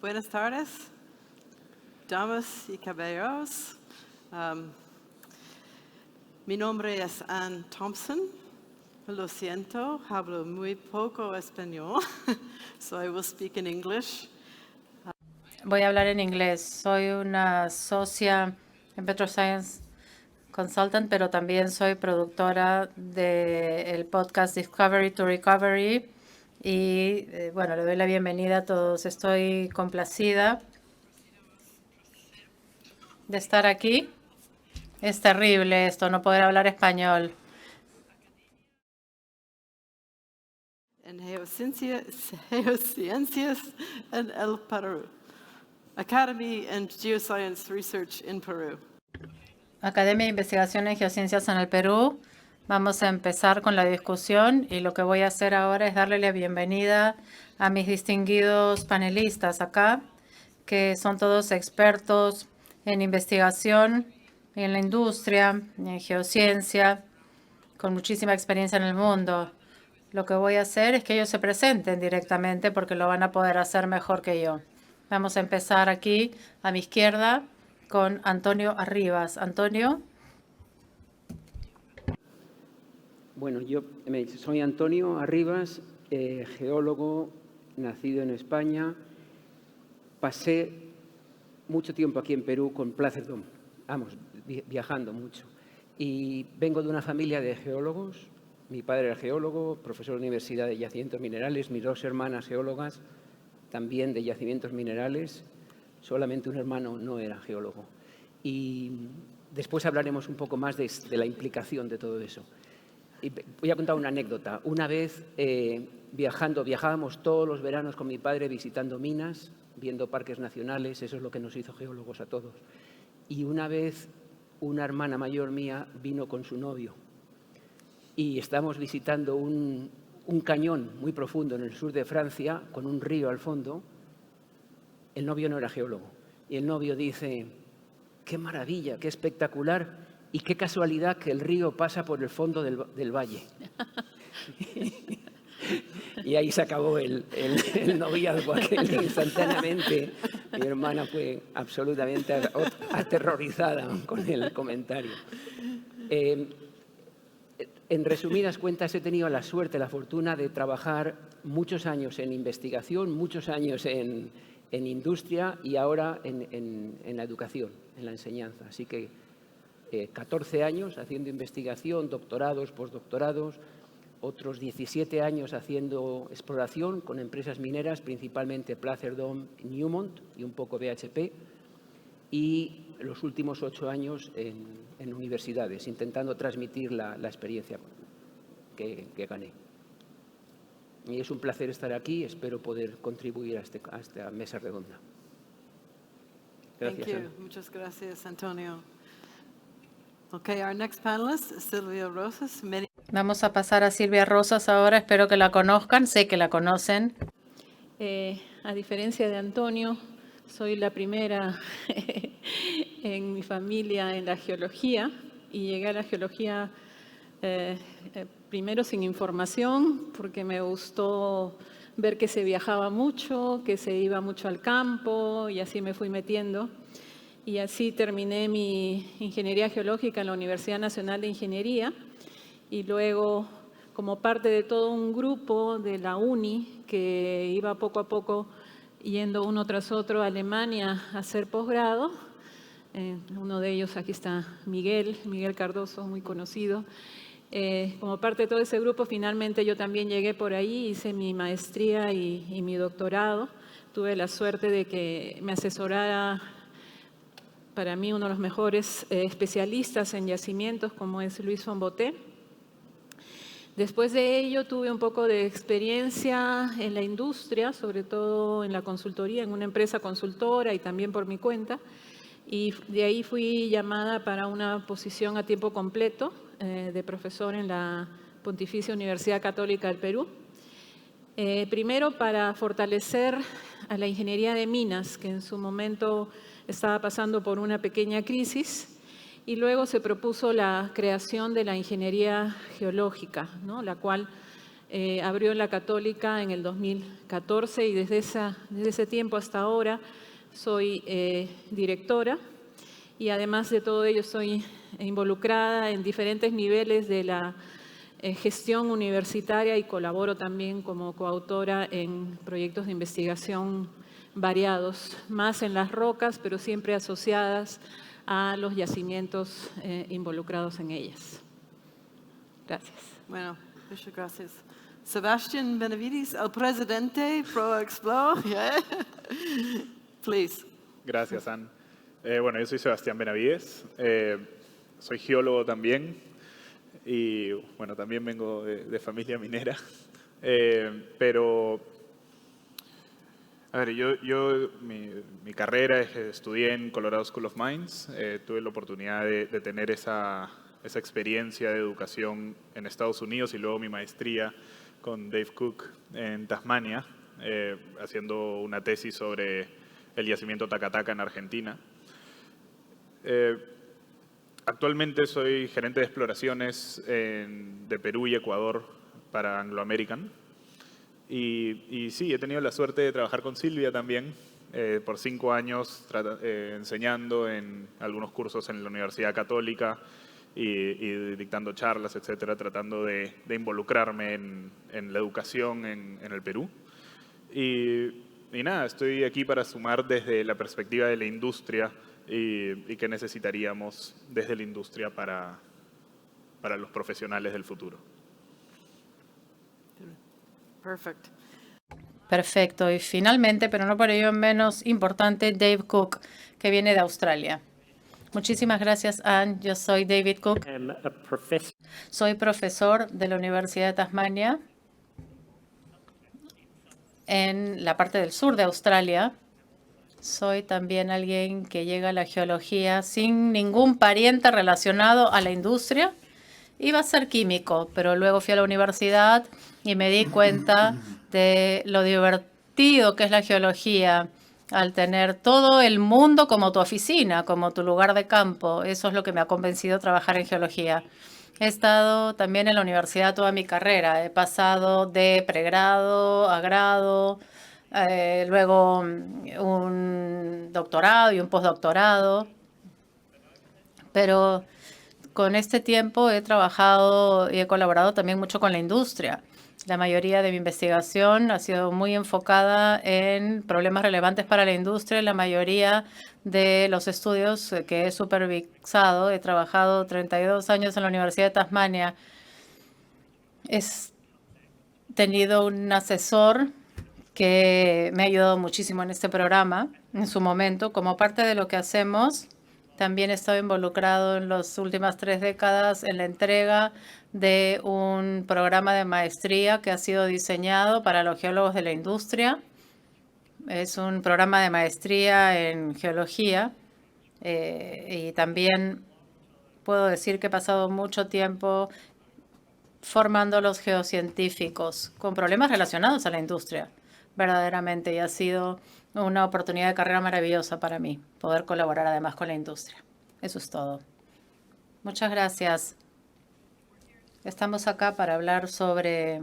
Buenas tardes, damas y caballeros. Mi nombre es Ann Thompson. Lo siento, hablo muy poco español, so I will speak in English. Voy a hablar en inglés. Soy una socia en PetroScience Consultant, pero también soy productora del podcast Discovery to Recovery. Y bueno, le doy la bienvenida a todos. Estoy complacida de estar aquí. Es terrible esto, no poder hablar español. En Geociencias en el Perú. Academy and Geoscience Research in Peru. Academia de Investigación en Geociencias en el Perú. Vamos a empezar con la discusión y lo que voy a hacer ahora es darle la bienvenida a mis distinguidos panelistas acá, que son todos expertos en investigación, en la industria, en geociencia, con muchísima experiencia en el mundo. Lo que voy a hacer es que ellos se presenten directamente porque lo van a poder hacer mejor que yo. Vamos a empezar aquí a mi izquierda con Antonio Arribas. Antonio. Bueno, yo soy Antonio Arribas, geólogo, nacido en España. Pasé mucho tiempo aquí en Perú con Placer Dome, viajando mucho. Y vengo de una familia de geólogos. Mi padre era geólogo, profesor de Universidad de Yacimientos Minerales, mis dos hermanas geólogas, también de Yacimientos Minerales. Solamente un hermano no era geólogo. Y después hablaremos un poco más de la implicación de todo eso. Y voy a contar una anécdota. Una vez viajábamos todos los veranos con mi padre visitando minas, viendo parques nacionales, eso es lo que nos hizo geólogos a todos. Y una vez una hermana mayor mía vino con su novio y estábamos visitando un cañón muy profundo en el sur de Francia, con un río al fondo. El novio no era geólogo y el novio dice: ¡qué maravilla, qué espectacular! Y qué casualidad que el río pasa por el fondo del valle. Y ahí se acabó el noviazgo instantáneamente. Mi hermana fue absolutamente aterrorizada con el comentario. En resumidas cuentas, he tenido la suerte, la fortuna de trabajar muchos años en investigación, muchos años en industria y ahora en la educación, en la enseñanza. Así que 14 años haciendo investigación, doctorados, postdoctorados, otros 17 años haciendo exploración con empresas mineras, principalmente Placer Dome, Newmont y un poco BHP, y los últimos 8 años en universidades, intentando transmitir la experiencia que gané. Y es un placer estar aquí, espero poder contribuir a esta mesa redonda. Gracias. Thank you. Muchas gracias, Antonio. Okay, our next panelist is Silvia Rosas. Vamos a pasar a Silvia Rosas ahora, espero que la conozcan, sé que la conocen. A diferencia de Antonio, soy la primera en mi familia en la geología y llegué a la geología primero sin información porque me gustó ver que se viajaba mucho, que se iba mucho al campo y así me fui metiendo. Y así terminé mi ingeniería geológica en la Universidad Nacional de Ingeniería y luego, como parte de todo un grupo de la UNI que iba poco a poco yendo uno tras otro a Alemania a hacer posgrado, uno de ellos, aquí está Miguel Cardoso, muy conocido. Como parte de todo ese grupo, finalmente yo también llegué por ahí, hice mi maestría y mi doctorado. Tuve la suerte de que me asesorara, para mí, uno de los mejores especialistas en yacimientos, como es Luis Fonboté. Después de ello, tuve un poco de experiencia en la industria, sobre todo en la consultoría, en una empresa consultora y también por mi cuenta. Y de ahí fui llamada para una posición a tiempo completo de profesor en la Pontificia Universidad Católica del Perú. Primero, para fortalecer a la ingeniería de minas, que en su momento estaba pasando por una pequeña crisis, y luego se propuso la creación de la ingeniería geológica, ¿no? La cual Abrió en la Católica en el 2014 y desde ese tiempo hasta ahora soy directora y además de todo ello estoy involucrada en diferentes niveles de la gestión universitaria y colaboro también como coautora en proyectos de investigación variados, más en las rocas, pero siempre asociadas a los yacimientos involucrados en ellas. Gracias. Bueno, muchas gracias. Sebastián Benavides, el presidente Pro Explore. Yeah. Please. Gracias, Ann. Bueno, yo soy Sebastián Benavides, soy geólogo también y bueno, también vengo de familia minera, pero a ver, mi carrera estudié en Colorado School of Mines, tuve la oportunidad de tener esa experiencia de educación en Estados Unidos y luego mi maestría con Dave Cook en Tasmania, haciendo una tesis sobre el yacimiento Taca Taca en Argentina. Actualmente soy gerente de exploraciones de Perú y Ecuador para Anglo American. Y sí, he tenido la suerte de trabajar con Silvia también por 5 años enseñando en algunos cursos en la Universidad Católica y dictando charlas, etcétera, tratando de involucrarme en la educación en el Perú. Y nada, estoy aquí para sumar desde la perspectiva de la industria y qué necesitaríamos desde la industria para los profesionales del futuro. Perfect. Perfecto. Y finalmente, pero no por ello menos importante, Dave Cook, que viene de Australia. Muchísimas gracias, Ann. Yo soy David Cook. Soy profesor de la Universidad de Tasmania en la parte del sur de Australia. Soy también alguien que llega a la geología sin ningún pariente relacionado a la industria. Iba a ser químico, pero luego fui a la universidad y me di cuenta de lo divertido que es la geología al tener todo el mundo como tu oficina, como tu lugar de campo. Eso es lo que me ha convencido a trabajar en geología. He estado también en la universidad toda mi carrera. He pasado de pregrado a grado, luego un doctorado y un postdoctorado. Pero con este tiempo he trabajado y he colaborado también mucho con la industria. La mayoría de mi investigación ha sido muy enfocada en problemas relevantes para la industria. La mayoría de los estudios que he supervisado, he trabajado 32 años en la Universidad de Tasmania. He tenido un asesor que me ha ayudado muchísimo en este programa en su momento. Como parte de lo que hacemos, también he estado involucrado en las últimas 3 décadas en la entrega de un programa de maestría que ha sido diseñado para los geólogos de la industria. Es un programa de maestría en geología y también puedo decir que he pasado mucho tiempo formando a los geocientíficos con problemas relacionados a la industria, verdaderamente, y ha sido una oportunidad de carrera maravillosa para mí, poder colaborar además con la industria. Eso es todo. Muchas gracias. Estamos acá para hablar sobre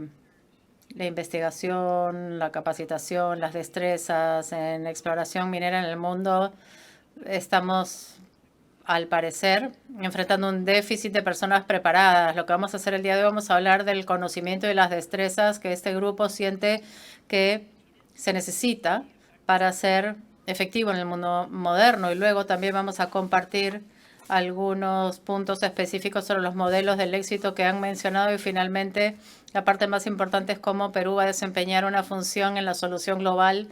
la investigación, la capacitación, las destrezas en exploración minera en el mundo. Estamos, al parecer, enfrentando un déficit de personas preparadas. Lo que vamos a hacer el día de hoy, vamos a hablar del conocimiento y las destrezas que este grupo siente que se necesita para ser efectivo en el mundo moderno. Y luego también vamos a compartir algunos puntos específicos sobre los modelos del éxito que han mencionado. Y finalmente, la parte más importante es cómo Perú va a desempeñar una función en la solución global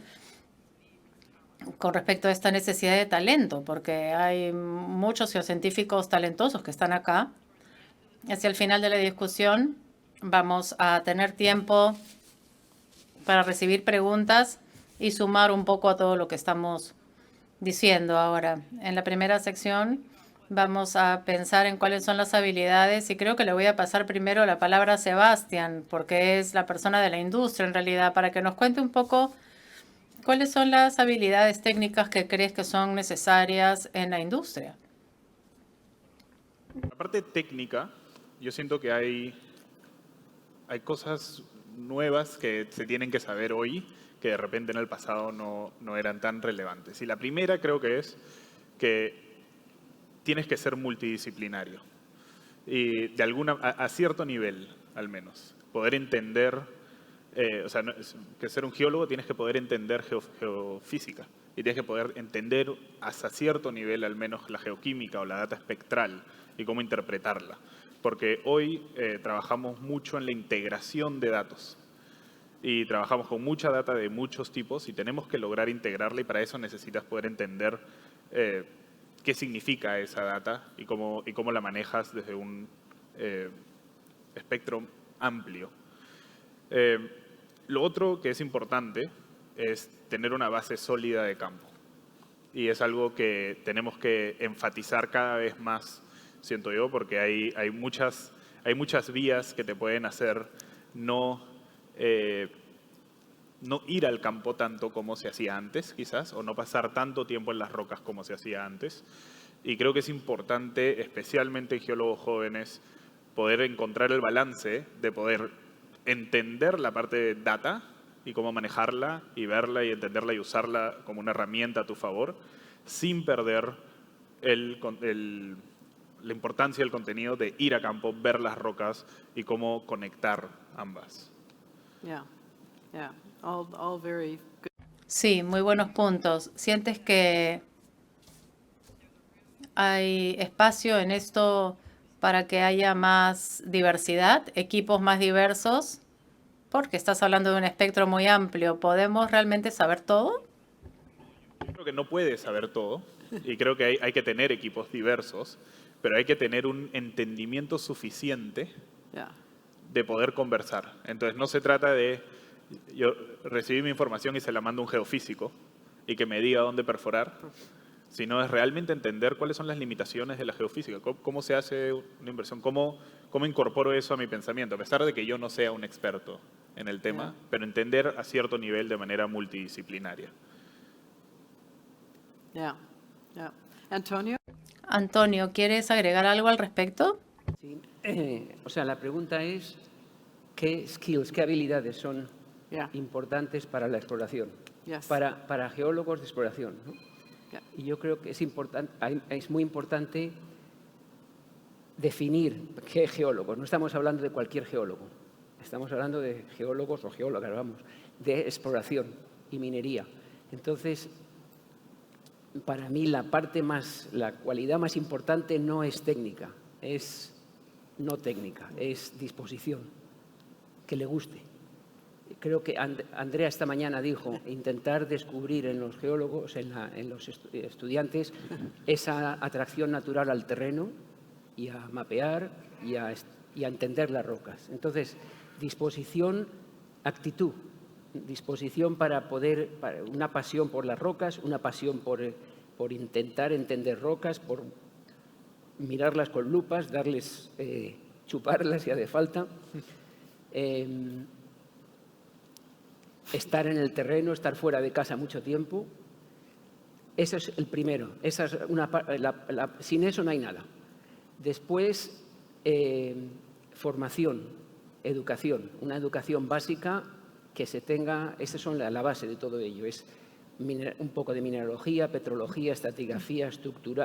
con respecto a esta necesidad de talento, porque hay muchos geocientíficos talentosos que están acá. Hacia el final de la discusión vamos a tener tiempo para recibir preguntas y sumar un poco a todo lo que estamos diciendo ahora. En la primera sección vamos a pensar en cuáles son las habilidades y creo que le voy a pasar primero la palabra a Sebastián, porque es la persona de la industria en realidad, para que nos cuente un poco cuáles son las habilidades técnicas que crees que son necesarias en la industria. La parte técnica, yo siento que hay cosas nuevas que se tienen que saber hoy, que de repente en el pasado no eran tan relevantes. Y la primera creo que es que tienes que ser multidisciplinario. Y de a cierto nivel, al menos. Poder entender, que ser un geólogo tienes que poder entender geofísica. Y tienes que poder entender hasta cierto nivel, al menos, la geoquímica o la data espectral y cómo interpretarla. Porque hoy trabajamos mucho en la integración de datos. Y trabajamos con mucha data de muchos tipos y tenemos que lograr integrarla y para eso necesitas poder entender qué significa esa data y cómo la manejas desde un espectro amplio. Lo otro que es importante es tener una base sólida de campo. Y es algo que tenemos que enfatizar cada vez más, siento yo, porque hay muchas vías que te pueden hacer no ir al campo tanto como se hacía antes, quizás, o no pasar tanto tiempo en las rocas como se hacía antes. Y creo que es importante, especialmente en geólogos jóvenes, poder encontrar el balance de poder entender la parte de data y cómo manejarla y verla y entenderla y usarla como una herramienta a tu favor, sin perder la importancia del contenido de ir a campo, ver las rocas y cómo conectar ambas. Yeah, yeah, all very good. Sí, muy buenos puntos. ¿Sientes que hay espacio en esto para que haya más diversidad, equipos más diversos? Porque estás hablando de un espectro muy amplio. ¿Podemos realmente saber todo? Yo creo que no puedes saber todo y creo que hay que tener equipos diversos, pero hay que tener un entendimiento suficiente Yeah, de poder conversar. Entonces no se trata de yo recibí mi información y se la mando a un geofísico y que me diga dónde perforar, sino es realmente entender cuáles son las limitaciones de la geofísica, cómo se hace una inversión, cómo incorporo eso a mi pensamiento, a pesar de que yo no sea un experto en el tema, pero entender a cierto nivel de manera multidisciplinaria. yeah, yeah. Antonio? Antonio, ¿quieres agregar algo al respecto? Sí, o sea, la pregunta es, ¿qué skills, qué habilidades son Yeah, importantes para la exploración? yes. Para geólogos de exploración, ¿no? Yeah. Y yo creo que es muy importante definir qué geólogos. No estamos hablando de cualquier geólogo. Estamos hablando de geólogos o geólogas, vamos, de exploración y minería. Entonces, para mí la cualidad más importante no es técnica, es no técnica, es disposición, que le guste. Creo que Andrea esta mañana dijo intentar descubrir en los geólogos, en los estudiantes, esa atracción natural al terreno y a mapear y a entender las rocas. Entonces, disposición, actitud, disposición para una pasión por las rocas, una pasión por intentar entender rocas, por mirarlas con lupas, chuparlas si hace falta. Estar en el terreno, estar fuera de casa mucho tiempo. Eso es el primero. Sin eso no hay nada. Después, formación, educación. Una educación básica que se tenga. Esa es la base de todo ello. Es un poco de mineralogía, petrología, estratigrafía,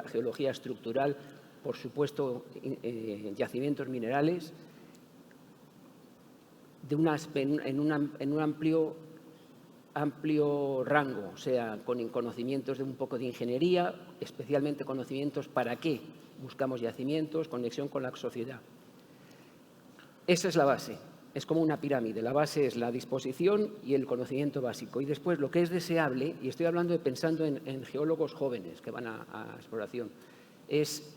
geología estructural, por supuesto, yacimientos minerales, en un amplio rango, o sea, con conocimientos de un poco de ingeniería, especialmente conocimientos para qué buscamos yacimientos, conexión con la sociedad. Esa es la base, es como una pirámide. La base es la disposición y el conocimiento básico. Y después lo que es deseable, y estoy pensando en geólogos jóvenes que van a exploración, es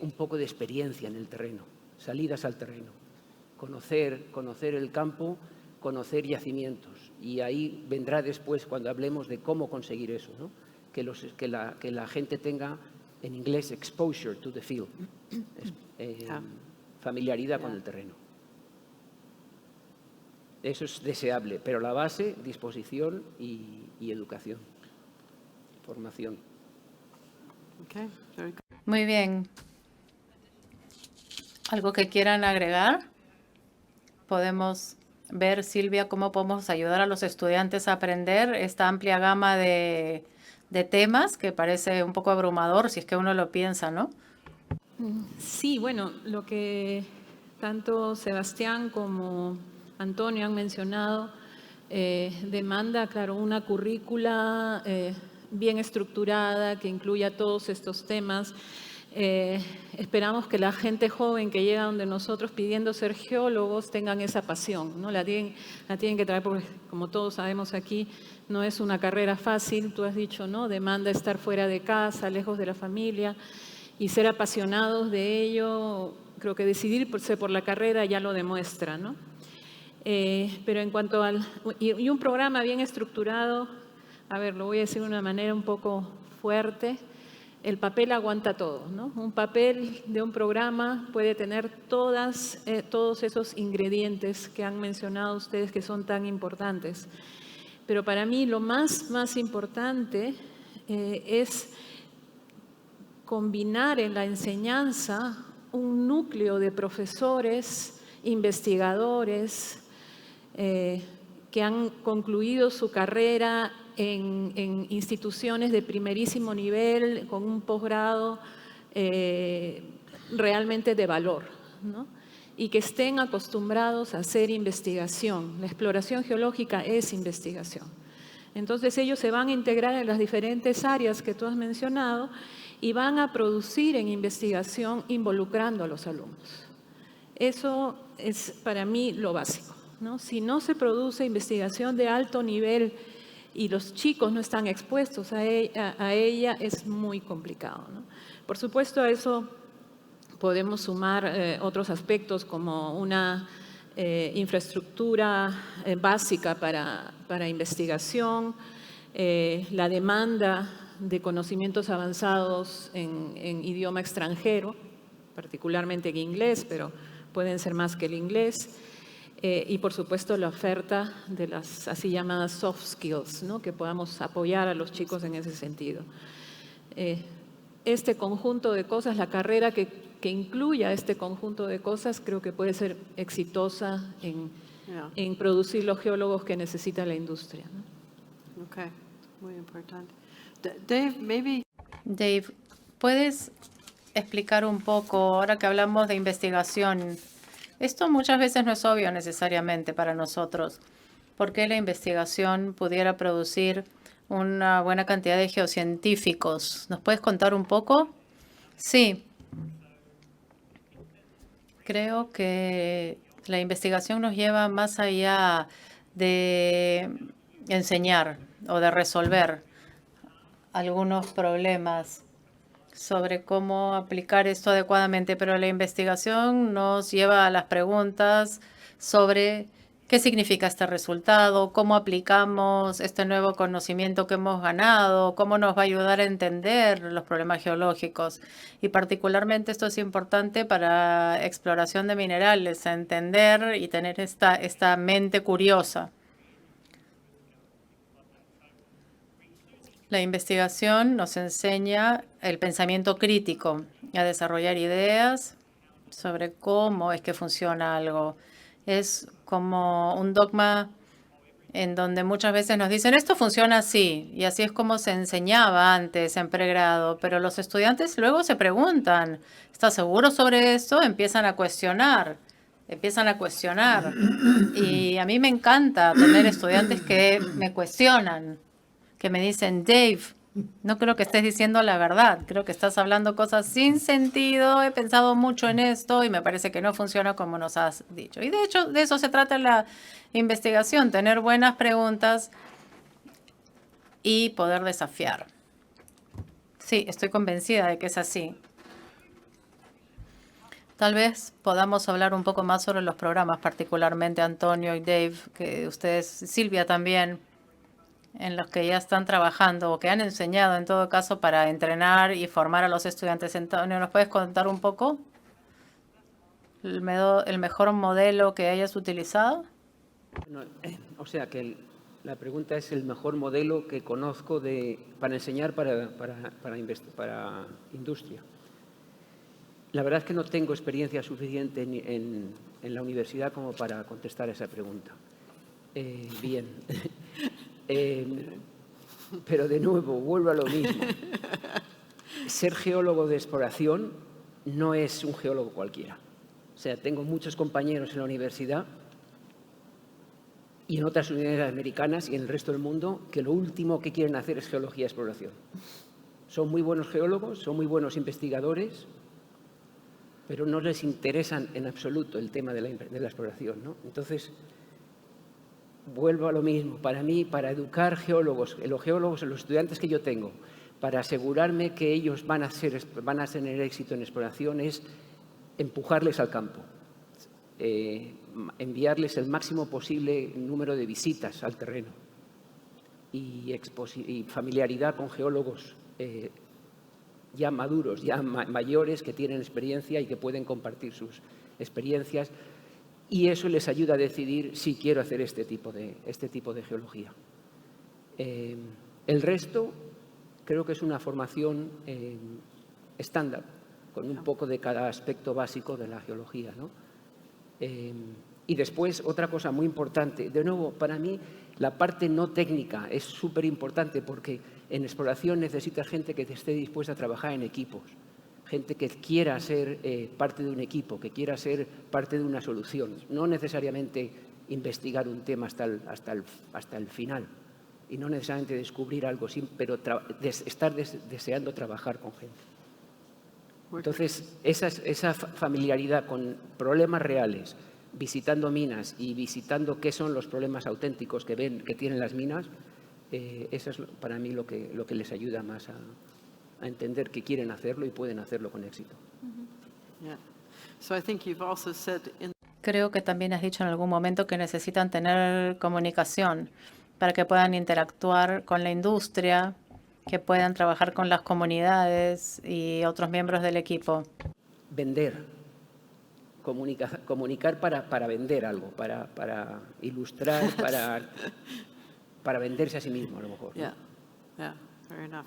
un poco de experiencia en el terreno, salidas al terreno, conocer el campo, conocer yacimientos. Y ahí vendrá después cuando hablemos de cómo conseguir eso, ¿no? Que la gente tenga, en inglés, exposure to the field, familiaridad con el terreno. Eso es deseable, pero la base, disposición y educación, formación. Okay, very good. Muy bien. ¿Algo que quieran agregar? Podemos ver, Silvia, cómo podemos ayudar a los estudiantes a aprender esta amplia gama de temas que parece un poco abrumador si es que uno lo piensa, ¿no? Sí, bueno, lo que tanto Sebastián como Antonio han mencionado demanda, claro, una currícula bien estructurada que incluya todos estos temas. Esperamos que la gente joven que llega donde nosotros pidiendo ser geólogos tengan esa pasión, ¿no? La tienen que traer porque, como todos sabemos aquí, no es una carrera fácil, tú has dicho, ¿no? Demanda estar fuera de casa, lejos de la familia, y ser apasionados de ello, creo que decidirse por la carrera ya lo demuestra, ¿no? Pero en cuanto al... Y un programa bien estructurado, a ver, lo voy a decir de una manera un poco fuerte, el papel aguanta todo, ¿no? Un papel de un programa puede tener todos esos ingredientes que han mencionado ustedes que son tan importantes. Pero para mí lo más importante es combinar en la enseñanza un núcleo de profesores, investigadores, que han concluido su carrera en instituciones de primerísimo nivel, con un posgrado realmente de valor, ¿no? Y que estén acostumbrados a hacer investigación. La exploración geológica es investigación. Entonces ellos se van a integrar en las diferentes áreas que tú has mencionado y van a producir en investigación involucrando a los alumnos. Eso es para mí lo básico, ¿no? Si no se produce investigación de alto nivel y los chicos no están expuestos a ella es muy complicado, ¿no? Por supuesto, a eso podemos sumar otros aspectos como una infraestructura básica para investigación, la demanda de conocimientos avanzados en idioma extranjero, particularmente en inglés, pero pueden ser más que el inglés, y por supuesto la oferta de las así llamadas soft skills, ¿no? Que podamos apoyar a los chicos en ese sentido. Este conjunto de cosas, la carrera que incluya este conjunto de cosas, creo que puede ser exitosa en producir los geólogos que necesita la industria, ¿no? Okay, muy importante. Dave, maybe... Dave, ¿puedes explicar un poco, ahora que hablamos de investigación? Esto muchas veces no es obvio necesariamente para nosotros. ¿Por qué la investigación pudiera producir una buena cantidad de geocientíficos? ¿Nos puedes contar un poco? Sí. Creo que la investigación nos lleva más allá de enseñar o de resolver algunos problemas sobre cómo aplicar esto adecuadamente, pero la investigación nos lleva a las preguntas sobre qué significa este resultado, cómo aplicamos este nuevo conocimiento que hemos ganado, cómo nos va a ayudar a entender los problemas geológicos. Y particularmente esto es importante para exploración de minerales, entender y tener esta mente curiosa. La investigación nos enseña el pensamiento crítico, a desarrollar ideas sobre cómo es que funciona algo. Es como un dogma en donde muchas veces nos dicen esto funciona así, y así es como se enseñaba antes en pregrado, pero los estudiantes luego se preguntan, ¿estás seguro sobre esto? Empiezan a cuestionar. Y a mí me encanta tener estudiantes que me cuestionan, que me dicen, Dave, no creo que estés diciendo la verdad, creo que estás hablando cosas sin sentido, he pensado mucho en esto y me parece que no funciona como nos has dicho. Y de hecho, de eso se trata la investigación, tener buenas preguntas y poder desafiar. Sí, estoy convencida de que es así. Tal vez podamos hablar un poco más sobre los programas, particularmente Antonio y Dave, que ustedes, Silvia también, en los que ya están trabajando o que han enseñado en todo caso para entrenar y formar a los estudiantes. Antonio, ¿nos puedes contar un poco el mejor modelo que hayas utilizado? No, o sea que la pregunta es el mejor modelo que conozco para enseñar para industria. La verdad es que no tengo experiencia suficiente en la universidad como para contestar a esa pregunta. Bien. Pero de nuevo, vuelvo a lo mismo. Ser geólogo de exploración no es un geólogo cualquiera. O sea, tengo muchos compañeros en la universidad y en otras universidades americanas y en el resto del mundo que lo último que quieren hacer es geología de exploración. Son muy buenos geólogos, son muy buenos investigadores, pero no les interesa en absoluto el tema de la exploración, ¿no? Entonces, vuelvo a lo mismo. Para mí, para educar geólogos, los estudiantes que yo tengo, para asegurarme que ellos van a tener éxito en exploración, es empujarles al campo, enviarles el máximo posible número de visitas al terreno y familiaridad con geólogos ya maduros, ya mayores, que tienen experiencia y que pueden compartir sus experiencias, y eso les ayuda a decidir si quiero hacer este tipo de geología. El resto creo que es una formación estándar, con un poco de cada aspecto básico de la geología, ¿no? Y después, otra cosa muy importante, de nuevo, para mí la parte no técnica es súper importante, porque en exploración necesitas gente que esté dispuesta a trabajar en equipos, gente que quiera ser parte de un equipo, que quiera ser parte de una solución, no necesariamente investigar un tema hasta el final y no necesariamente descubrir algo, pero estar deseando trabajar con gente. Entonces, esa familiaridad con problemas reales, visitando minas y visitando qué son los problemas auténticos que tienen las minas, eso es para mí lo que les ayuda más a entender que quieren hacerlo y pueden hacerlo con éxito. Yeah. So I think you've also said Creo que también has dicho en algún momento que necesitan tener comunicación para que puedan interactuar con la industria, que puedan trabajar con las comunidades y otros miembros del equipo. Vender, comunicar para vender algo, para ilustrar, para venderse a sí mismo, a lo mejor, ¿no? Yeah, fair enough.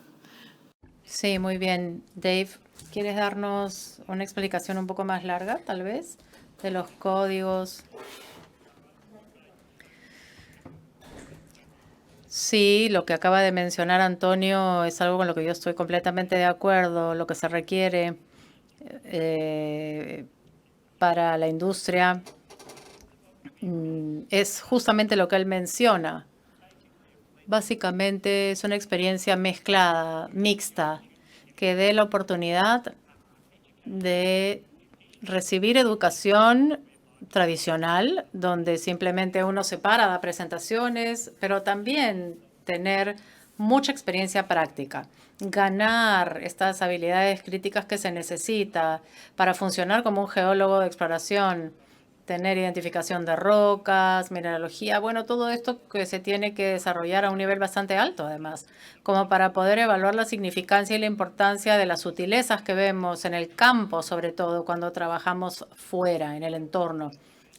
Sí, muy bien. Dave, ¿quieres darnos una explicación un poco más larga, tal vez, de los códigos? Sí, lo que acaba de mencionar Antonio es algo con lo que yo estoy completamente de acuerdo. Lo que se requiere para la industria es justamente lo que él menciona. Básicamente es una experiencia mezclada, mixta, que dé la oportunidad de recibir educación tradicional, donde simplemente uno se para, da presentaciones, pero también tener mucha experiencia práctica, ganar estas habilidades críticas que se necesita para funcionar como un geólogo de exploración, tener identificación de rocas, mineralogía, bueno, todo esto que se tiene que desarrollar a un nivel bastante alto, además, como para poder evaluar la significancia y la importancia de las sutilezas que vemos en el campo, sobre todo cuando trabajamos fuera, en el entorno.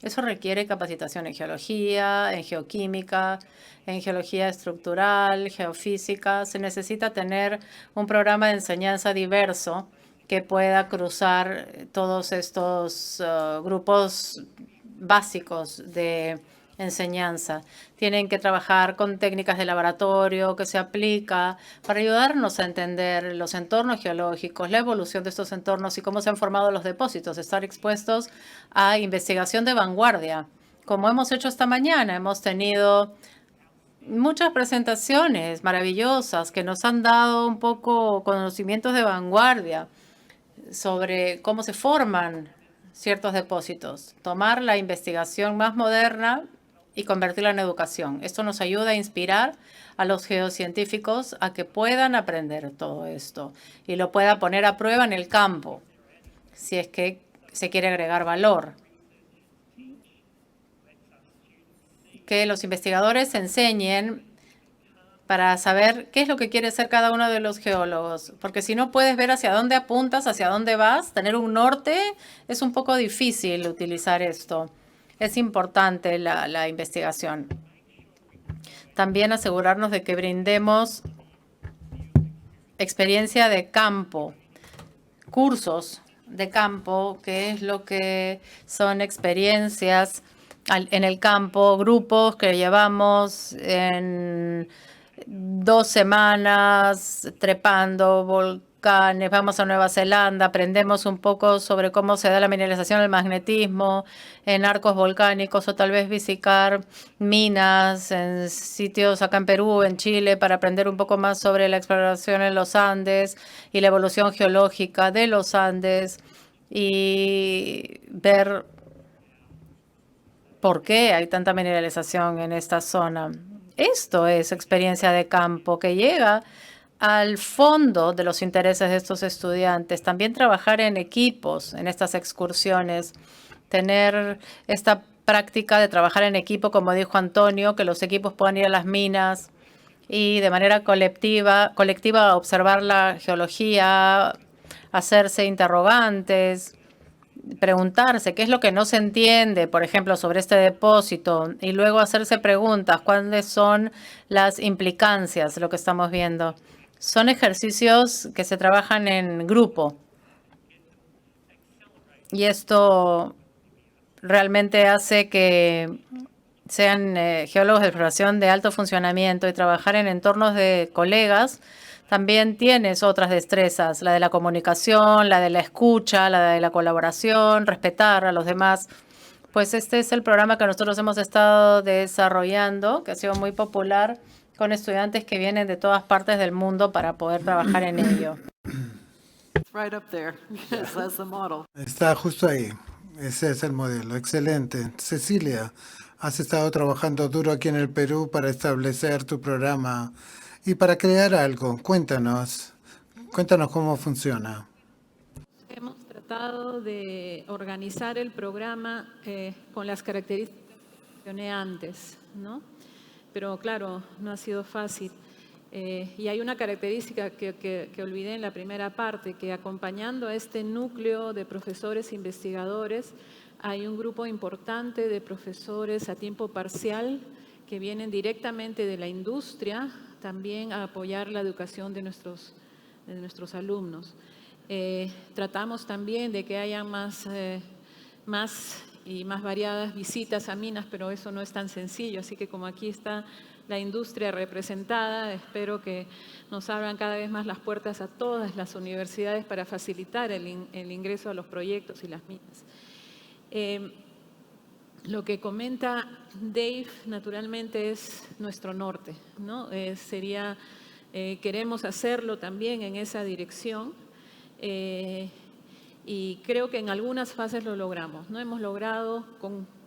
Eso requiere capacitación en geología, en geoquímica, en geología estructural, geofísica. Se necesita tener un programa de enseñanza diverso que pueda cruzar todos estos grupos básicos de enseñanza. Tienen que trabajar con técnicas de laboratorio que se aplica para ayudarnos a entender los entornos geológicos, la evolución de estos entornos y cómo se han formado los depósitos, estar expuestos a investigación de vanguardia. Como hemos hecho esta mañana, hemos tenido muchas presentaciones maravillosas que nos han dado un poco conocimientos de vanguardia sobre cómo se forman ciertos depósitos, tomar la investigación más moderna y convertirla en educación. Esto nos ayuda a inspirar a los geocientíficos a que puedan aprender todo esto y lo puedan poner a prueba en el campo, si es que se quiere agregar valor. Que los investigadores enseñen para saber qué es lo que quiere ser cada uno de los geólogos. Porque si no puedes ver hacia dónde apuntas, hacia dónde vas, tener un norte, es un poco difícil utilizar esto. Es importante la investigación. También asegurarnos de que brindemos experiencia de campo, cursos de campo, que es lo que son experiencias en el campo, grupos que llevamos en 2 semanas trepando volcanes, vamos a Nueva Zelanda, aprendemos un poco sobre cómo se da la mineralización, el magnetismo en arcos volcánicos, o tal vez visitar minas en sitios acá en Perú, en Chile, para aprender un poco más sobre la exploración en los Andes y la evolución geológica de los Andes y ver por qué hay tanta mineralización en esta zona. Esto es experiencia de campo que llega al fondo de los intereses de estos estudiantes. También trabajar en equipos en estas excursiones, tener esta práctica de trabajar en equipo, como dijo Antonio, que los equipos puedan ir a las minas y de manera colectiva observar la geología, hacerse interrogantes, preguntarse qué es lo que no se entiende, por ejemplo, sobre este depósito, y luego hacerse preguntas, cuáles son las implicancias de lo que estamos viendo. Son ejercicios que se trabajan en grupo. Y esto realmente hace que sean geólogos de exploración de alto funcionamiento, y trabajar en entornos de colegas. También tienes otras destrezas, la de la comunicación, la de la escucha, la de la colaboración, respetar a los demás. Pues este es el programa que nosotros hemos estado desarrollando, que ha sido muy popular con estudiantes que vienen de todas partes del mundo para poder trabajar en ello. It's right up there. Yes, that's the model. Está justo ahí. Ese es el modelo. Excelente. Cecilia, has estado trabajando duro aquí en el Perú para establecer tu programa y para crear algo. Cuéntanos cómo funciona. Hemos tratado de organizar el programa con las características que mencioné antes, ¿no? Pero claro, no ha sido fácil. Y hay una característica que olvidé en la primera parte, que acompañando a este núcleo de profesores e investigadores, hay un grupo importante de profesores a tiempo parcial que vienen directamente de la industria, también a apoyar la educación de nuestros alumnos. Tratamos también de que haya más y más variadas visitas a minas, pero eso no es tan sencillo. Así que como aquí está la industria representada, espero que nos abran cada vez más las puertas a todas las universidades para facilitar el ingreso a los proyectos y las minas. Lo que comenta Dave, naturalmente, es nuestro norte, ¿no? Queremos hacerlo también en esa dirección. Y creo que en algunas fases lo logramos. No hemos logrado,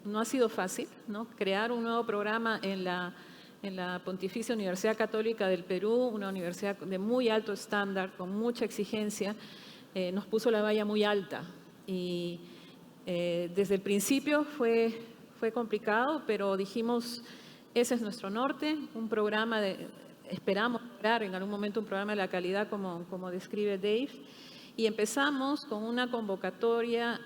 no ha sido fácil, ¿no? Crear un nuevo programa en la Pontificia Universidad Católica del Perú, una universidad de muy alto estándar, con mucha exigencia, nos puso la valla muy alta. Y desde el principio fue complicado, pero dijimos, ese es nuestro norte, un programa esperamos lograr en algún momento un programa de la calidad como describe Dave. Y empezamos con una convocatoria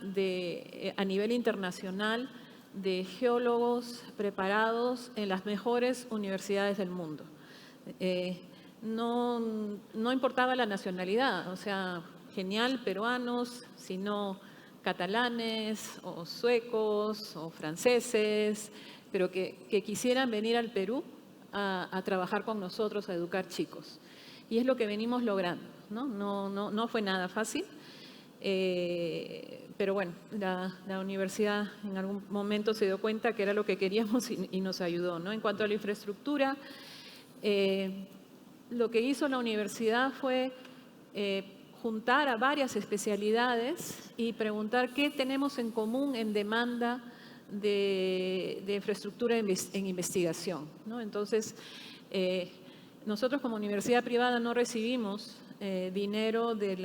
a nivel internacional de geólogos preparados en las mejores universidades del mundo. No importaba la nacionalidad, o sea, genial, peruanos, sino catalanes o suecos o franceses, pero que quisieran venir al Perú a trabajar con nosotros, a educar chicos. Y es lo que venimos logrando, ¿no? No fue nada fácil, pero bueno, la universidad en algún momento se dio cuenta que era lo que queríamos y nos ayudó, ¿no? En cuanto a la infraestructura, lo que hizo la universidad fue juntar a varias especialidades y preguntar qué tenemos en común en demanda de infraestructura en investigación, ¿no? Entonces, nosotros como universidad privada no recibimos dinero de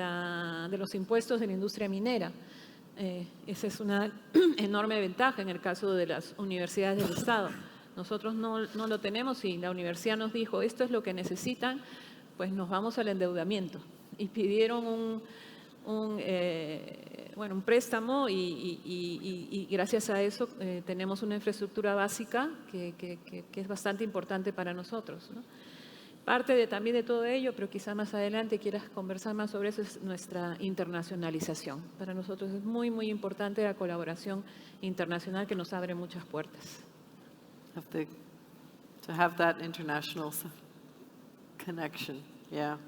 los impuestos de la industria minera. Esa es una enorme ventaja en el caso de las universidades del Estado. Nosotros no lo tenemos y la universidad nos dijo, esto es lo que necesitan, pues nos vamos al endeudamiento. Y pidieron un préstamo y gracias a eso tenemos una infraestructura básica que es bastante importante para nosotros, ¿no? también de todo ello, pero quizá más adelante quieras conversar más sobre eso, es nuestra internacionalización. Para nosotros es muy, muy importante la colaboración internacional que nos abre muchas puertas. To have that international connection, yeah.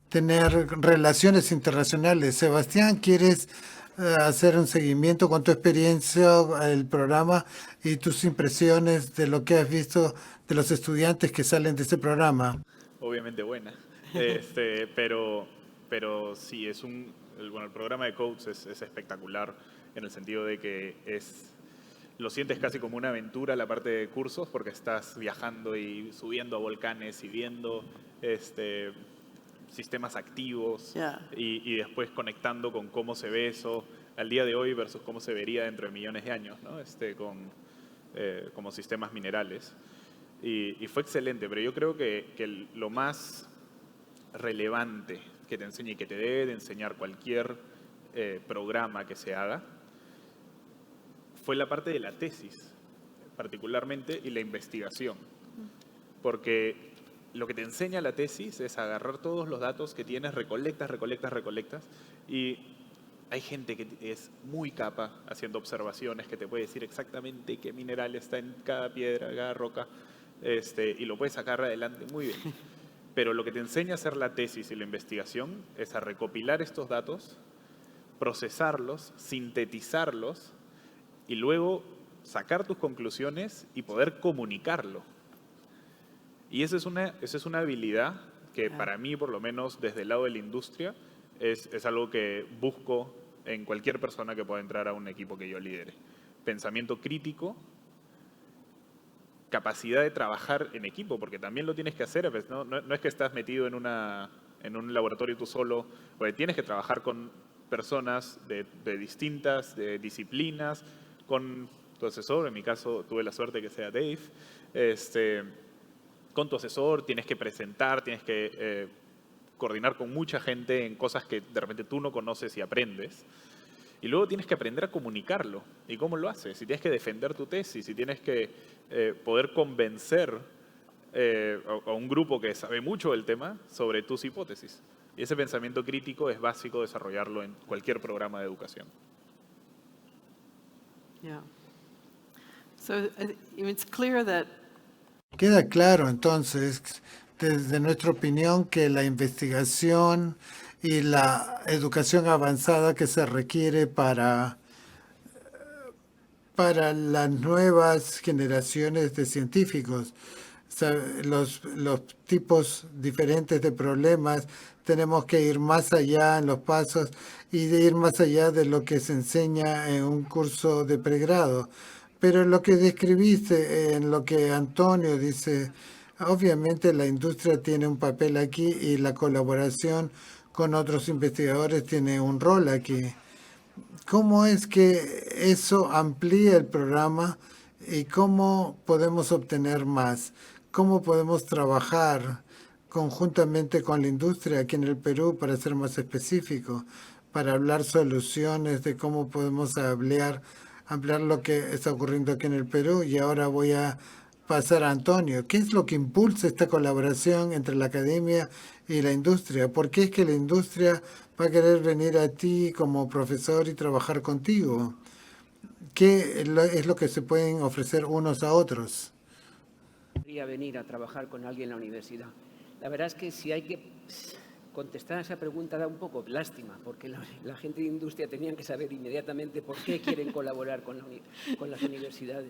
Tener relaciones internacionales. Sebastián, ¿quieres hacer un seguimiento con tu experiencia, el programa y tus impresiones de lo que has visto de los estudiantes que salen de este programa? Obviamente buena. Pero sí, el programa de Coates es espectacular en el sentido de que lo sientes casi como una aventura la parte de cursos porque estás viajando y subiendo a volcanes y viendo sistemas activos Yeah. y después conectando con cómo se ve eso al día de hoy versus cómo se vería dentro de millones de años, ¿no? Como sistemas minerales. Y fue excelente, pero yo creo que lo más relevante que te enseñe y que te debe de enseñar cualquier programa que se haga fue la parte de la tesis, particularmente, y la investigación. Porque lo que te enseña la tesis es agarrar todos los datos que tienes, recolectas, y hay gente que es muy capa haciendo observaciones que te puede decir exactamente qué mineral está en cada piedra, cada roca, y lo puedes sacar adelante muy bien. Pero lo que te enseña a hacer la tesis y la investigación es a recopilar estos datos, procesarlos, sintetizarlos y luego sacar tus conclusiones y poder comunicarlo. Y esa es una habilidad que para mí, por lo menos desde el lado de la industria, es algo que busco en cualquier persona que pueda entrar a un equipo que yo lidere. Pensamiento crítico, capacidad de trabajar en equipo, porque también lo tienes que hacer, pues, no es que estás metido en un laboratorio tú solo, porque tienes que trabajar con personas de distintas disciplinas, con tu asesor, en mi caso tuve la suerte que sea Dave, con tu asesor tienes que presentar, tienes que coordinar con mucha gente en cosas que de repente tú no conoces y aprendes. Y luego tienes que aprender a comunicarlo. ¿Y cómo lo haces? Si tienes que defender tu tesis, si tienes que poder convencer a un grupo que sabe mucho del tema sobre tus hipótesis. Y ese pensamiento crítico es básico desarrollarlo en cualquier programa de educación. Yeah. So it's clear that Queda claro entonces, desde nuestra opinión, que la investigación y la educación avanzada que se requiere para las nuevas generaciones de científicos, los tipos diferentes de problemas, tenemos que ir más allá en los pasos y de ir más allá de lo que se enseña en un curso de pregrado. Pero lo que describiste, en lo que Antonio dice, obviamente la industria tiene un papel aquí y la colaboración con otros investigadores tiene un rol aquí. ¿Cómo es que eso amplía el programa y cómo podemos obtener más? ¿Cómo podemos trabajar conjuntamente con la industria aquí en el Perú, para ser más específico, para hablar soluciones de cómo podemos ampliar lo que está ocurriendo aquí en el Perú? Y ahora voy a pasar a Antonio. ¿Qué es lo que impulsa esta colaboración entre la academia y la industria? ¿Por qué es que la industria va a querer venir a ti como profesor y trabajar contigo? ¿Qué es lo que se pueden ofrecer unos a otros? Podría venir a trabajar con alguien en la universidad. La verdad es que si hay que contestar a esa pregunta da un poco lástima, porque la gente de industria tenían que saber inmediatamente por qué quieren colaborar con las universidades.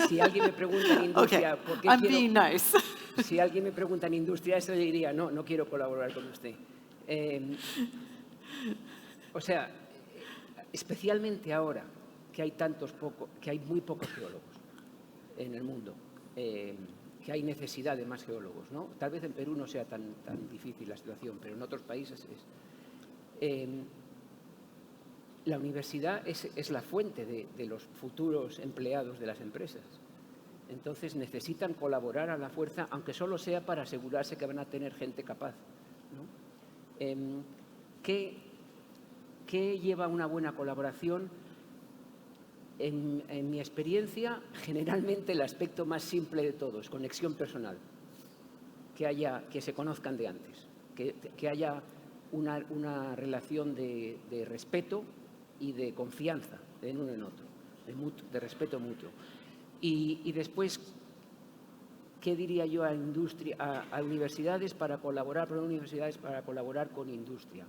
Si alguien me pregunta en industria, okay, ¿por qué I'm quiero? being nice. Si alguien me pregunta en industria, eso le diría, no quiero colaborar con usted. O sea, especialmente ahora que hay muy pocos geólogos en el mundo, que hay necesidad de más geólogos, ¿no? Tal vez en Perú no sea tan difícil la situación, pero en otros países es. La universidad es la fuente de los futuros empleados de las empresas. Entonces necesitan colaborar a la fuerza, aunque solo sea para asegurarse que van a tener gente capaz, ¿no? ¿Qué lleva una buena colaboración? En mi experiencia, generalmente el aspecto más simple de todos, conexión personal. Que se conozcan de antes, que haya una relación de respeto y de confianza en uno en otro, de respeto mutuo. Y después, ¿qué diría yo a universidades para colaborar con industria?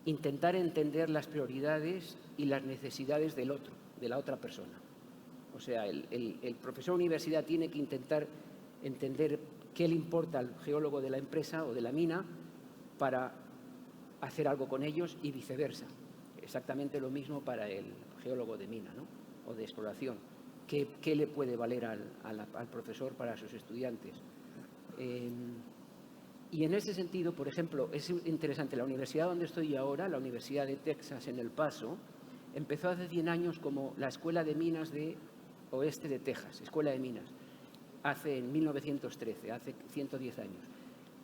Intentar entender las prioridades y las necesidades del otro, de la otra persona. O sea, el profesor de universidad tiene que intentar entender qué le importa al geólogo de la empresa o de la mina para hacer algo con ellos y viceversa. Exactamente lo mismo para el geólogo de mina, ¿no? O de exploración. ¿Qué le puede valer al profesor para sus estudiantes? Y en ese sentido, por ejemplo, es interesante, la universidad donde estoy ahora, la Universidad de Texas en El Paso, empezó hace 100 años como la Escuela de Minas de Oeste de Texas, Escuela de Minas, en 1913, hace 110 años.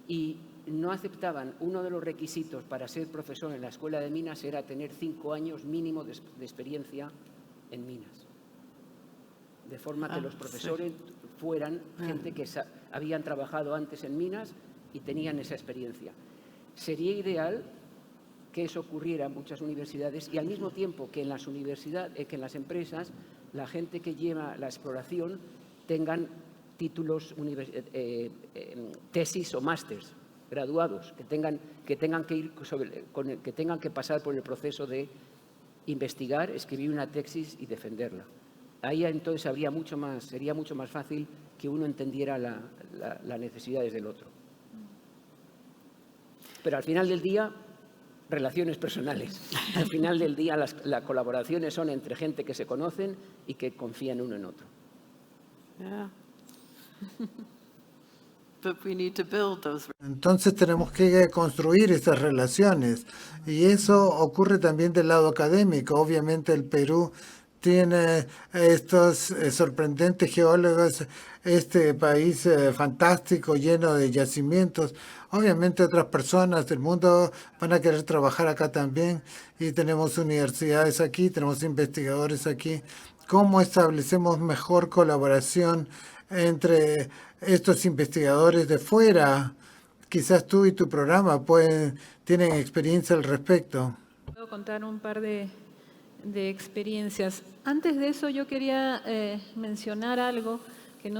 Y no aceptaban, uno de los requisitos para ser profesor en la Escuela de Minas era tener 5 años mínimo de experiencia en minas. De forma que los profesores fueran gente que habían trabajado antes en minas y tenían esa experiencia. Sería ideal que eso ocurriera en muchas universidades y al mismo tiempo que en las universidades, que en las empresas, la gente que lleva la exploración tengan títulos, tesis o másters graduados, que tengan que pasar por el proceso de investigar, escribir una tesis y defenderla. Ahí entonces sería mucho más fácil que uno entendiera las necesidades del otro. Pero al final del día, relaciones personales. Al final del día, las colaboraciones son entre gente que se conocen y que confían uno en otro. Yeah. But we need to build those. Entonces tenemos que construir esas relaciones y eso ocurre también del lado académico. Obviamente el Perú tiene estos sorprendentes geólogos, este país fantástico, lleno de yacimientos. Obviamente otras personas del mundo van a querer trabajar acá también y tenemos universidades aquí, tenemos investigadores aquí. ¿Cómo establecemos mejor colaboración entre estos investigadores de fuera? Quizás tú y tu programa tienen experiencia al respecto. Puedo contar un par de experiencias. Antes de eso yo quería mencionar algo que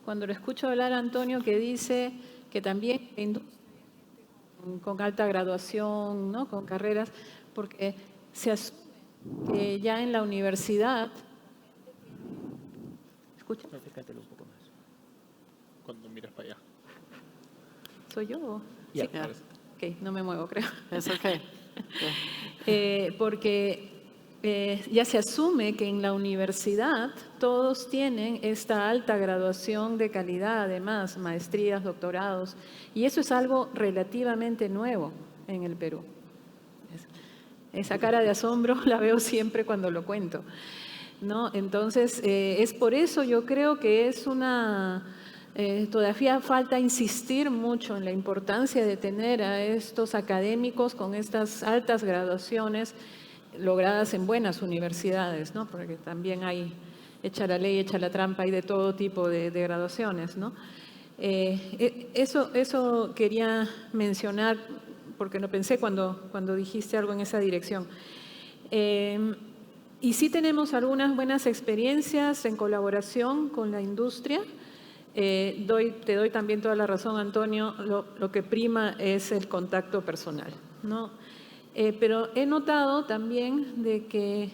cuando lo escucho hablar a Antonio, que dice que también con alta graduación, ¿no? Con carreras, porque se asume que ya en la universidad... ¿Escucha? Acércatelo un poco más. Cuando miras para allá. ¿Soy yo? Ya. Sí. Ok, no me muevo, creo. It's okay. Porque ya se asume que en la universidad todos tienen esta alta graduación de calidad, además, maestrías, doctorados, y eso es algo relativamente nuevo en el Perú. Esa cara de asombro la veo siempre cuando lo cuento, ¿no? Entonces, es por eso yo creo que es todavía falta insistir mucho en la importancia de tener a estos académicos con estas altas graduaciones logradas en buenas universidades, ¿no? Porque también hay, echa la ley, echa la trampa, hay de todo tipo de graduaciones, ¿no? Eso quería mencionar porque lo pensé cuando dijiste algo en esa dirección. Y sí tenemos algunas buenas experiencias en colaboración con la industria. Te doy también toda la razón, Antonio, lo que prima es el contacto personal, ¿no? Pero he notado también de que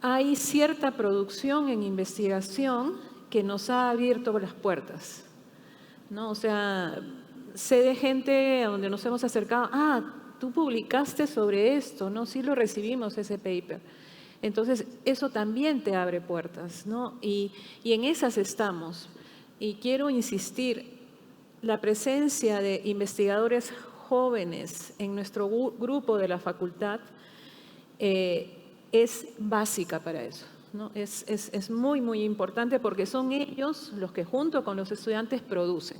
hay cierta producción en investigación que nos ha abierto las puertas, ¿no? O sea, sé de gente a donde nos hemos acercado, tú publicaste sobre esto, ¿no? Sí lo recibimos ese paper. Entonces, eso también te abre puertas, ¿no? Y en esas estamos. Y quiero insistir, la presencia de investigadores jóvenes en nuestro grupo de la facultad es básica para eso, ¿no? Es muy, muy importante porque son ellos los que junto con los estudiantes producen.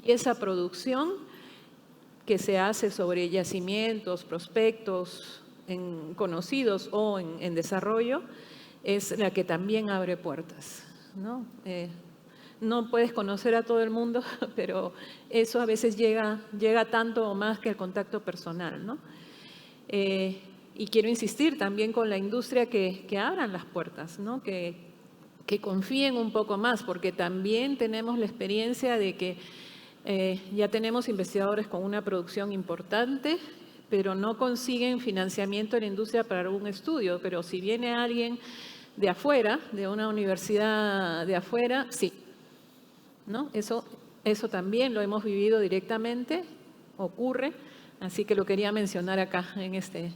Y esa producción que se hace sobre yacimientos, prospectos, conocidos o en desarrollo, es la que también abre puertas, ¿no? No puedes conocer a todo el mundo, pero eso a veces llega tanto o más que el contacto personal, ¿no? Y quiero insistir también con la industria que abran las puertas, ¿no? Que confíen un poco más, porque también tenemos la experiencia de que ya tenemos investigadores con una producción importante, pero no consiguen financiamiento en la industria para algún estudio. Pero si viene alguien de afuera, de una universidad de afuera, sí, ¿no? Eso también lo hemos vivido directamente, ocurre, así que lo quería mencionar acá en este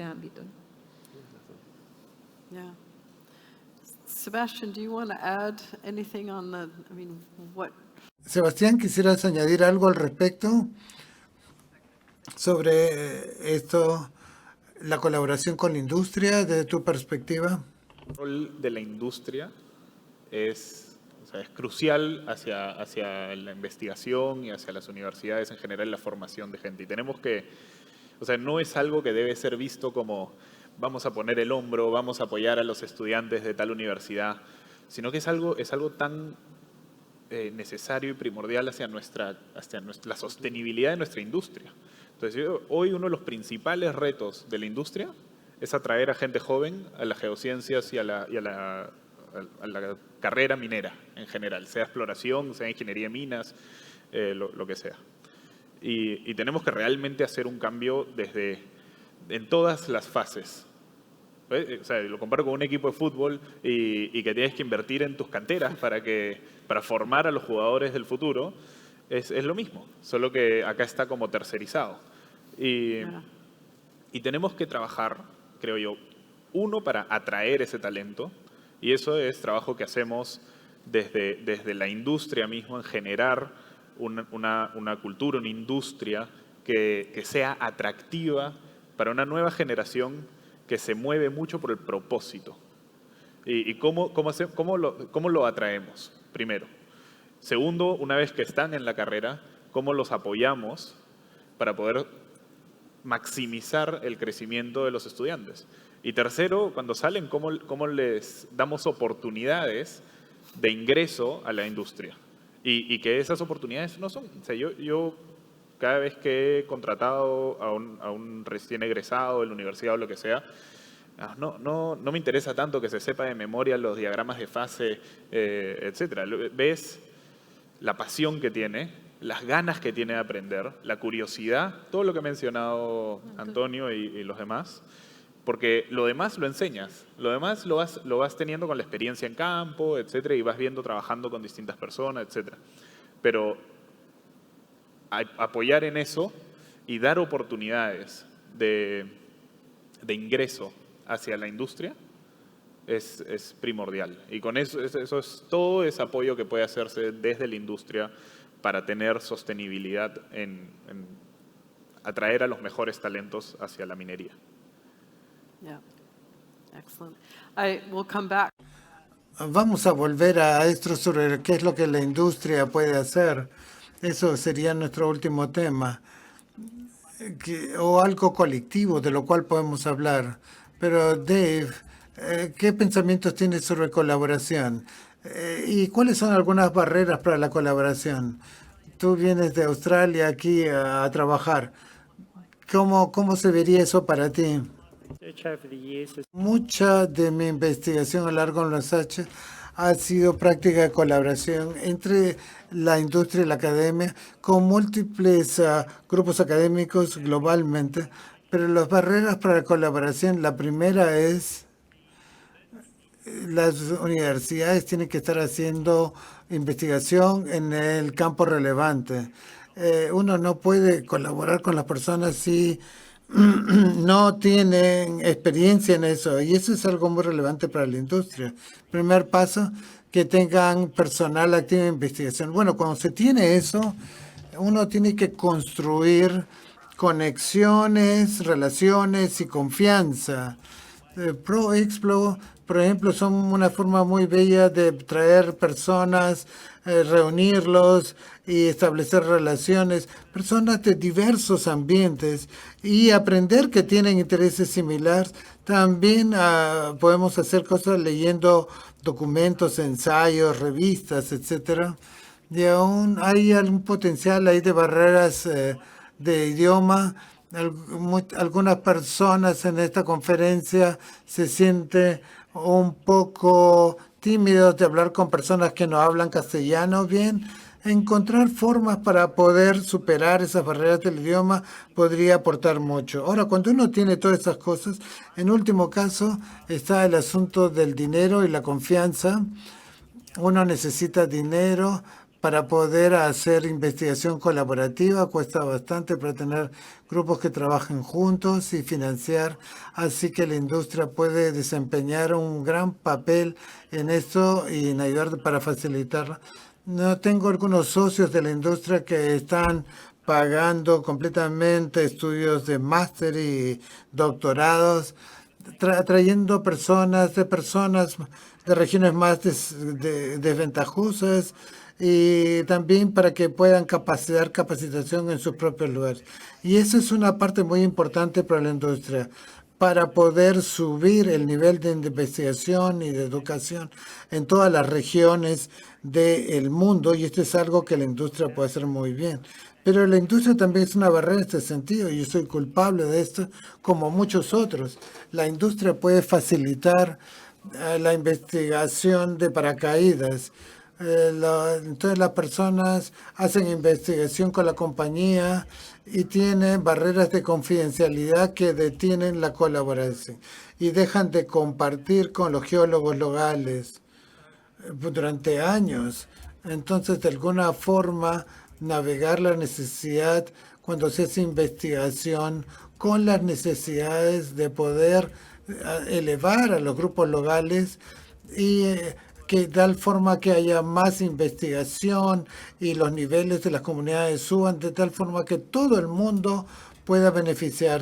ámbito. Yeah. Sebastian, do you want to add anything on what? Sebastián, ¿quisieras añadir algo al respecto sobre esto, la colaboración con la industria, desde tu perspectiva? El rol de la industria es crucial hacia la investigación y hacia las universidades en general, la formación de gente. Y tenemos que, no es algo que debe ser visto como vamos a poner el hombro, vamos a apoyar a los estudiantes de tal universidad, sino que es algo tan necesario y primordial hacia la sostenibilidad de nuestra industria. Entonces, hoy uno de los principales retos de la industria es atraer a gente joven a las geociencias y a la carrera minera en general, sea exploración, sea ingeniería de minas, lo que sea. Y tenemos que realmente hacer un cambio en todas las fases. Lo comparo con un equipo de fútbol y que tienes que invertir en tus canteras para formar a los jugadores del futuro. Es lo mismo, solo que acá está como tercerizado. Y tenemos que trabajar, creo yo, uno, para atraer ese talento, y eso es trabajo que hacemos desde la industria mismo, en generar una cultura, una industria que sea atractiva para una nueva generación que se mueve mucho por el propósito. ¿Y cómo lo atraemos? Primero. Segundo, una vez que están en la carrera, ¿cómo los apoyamos para poder maximizar el crecimiento de los estudiantes? Y tercero, cuando salen, ¿cómo les damos oportunidades de ingreso a la industria? Y que esas oportunidades no son... Yo cada vez que he contratado a un recién egresado de la universidad o lo que sea, no me interesa tanto que se sepa de memoria los diagramas de fase, etcétera. Ves la pasión que tiene, las ganas que tiene de aprender, la curiosidad, todo lo que ha mencionado Antonio y los demás, porque lo demás lo enseñas, lo demás lo vas teniendo con la experiencia en campo, etcétera, y vas viendo trabajando con distintas personas, etcétera. Pero apoyar en eso y dar oportunidades de ingreso hacia la industria es primordial. Y con eso es todo ese apoyo que puede hacerse desde la industria para tener sostenibilidad en atraer a los mejores talentos hacia la minería. Yeah. Excellent. I will come back. Vamos a volver a esto sobre qué es lo que la industria puede hacer. Eso sería nuestro último tema. O algo colectivo de lo cual podemos hablar. Pero Dave, ¿qué pensamientos tienes sobre colaboración? ¿Y cuáles son algunas barreras para la colaboración? Tú vienes de Australia aquí a trabajar. ¿Cómo se vería eso para ti? Mucha de mi investigación a lo largo de los años ha sido práctica de colaboración entre la industria y la academia con múltiples grupos académicos globalmente, pero las barreras para la colaboración, la primera es las universidades tienen que estar haciendo investigación en el campo relevante. Uno no puede colaborar con las personas si no tienen experiencia en eso, y eso es algo muy relevante para la industria. Primer paso, que tengan personal activo en investigación. Bueno, cuando se tiene eso, uno tiene que construir conexiones, relaciones y confianza. ProExplo por ejemplo, son una forma muy bella de traer personas, reunirlos y establecer relaciones, personas de diversos ambientes y aprender que tienen intereses similares. También podemos hacer cosas leyendo documentos, ensayos, revistas, etcétera. Y aún hay algún potencial ahí de barreras de idioma. Algunas personas en esta conferencia se sienten un poco tímidos de hablar con personas que no hablan castellano bien. Encontrar formas para poder superar esas barreras del idioma podría aportar mucho. Ahora, cuando uno tiene todas esas cosas, en último caso está el asunto del dinero y la confianza. Uno necesita dinero para poder hacer investigación colaborativa, cuesta bastante para tener grupos que trabajen juntos y financiar, así que la industria puede desempeñar un gran papel en esto y en ayudar para facilitarla. No tengo algunos socios de la industria que están pagando completamente estudios de máster y doctorados, trayendo personas de regiones más desventajosas y también para que puedan dar capacitación en sus propios lugares. Y esa es una parte muy importante para la industria, para poder subir el nivel de investigación y de educación en todas las regiones del mundo, y esto es algo que la industria puede hacer muy bien. Pero la industria también es una barrera en este sentido, y yo soy culpable de esto, como muchos otros. La industria puede facilitar la investigación de paracaídas. Entonces las personas hacen investigación con la compañía y tienen barreras de confidencialidad que detienen la colaboración y dejan de compartir con los geólogos locales durante años. Entonces, de alguna forma, navegar la necesidad cuando se hace investigación con las necesidades de poder elevar a los grupos locales y que tal forma que haya más investigación y los niveles de las comunidades suban de tal forma que todo el mundo pueda beneficiar.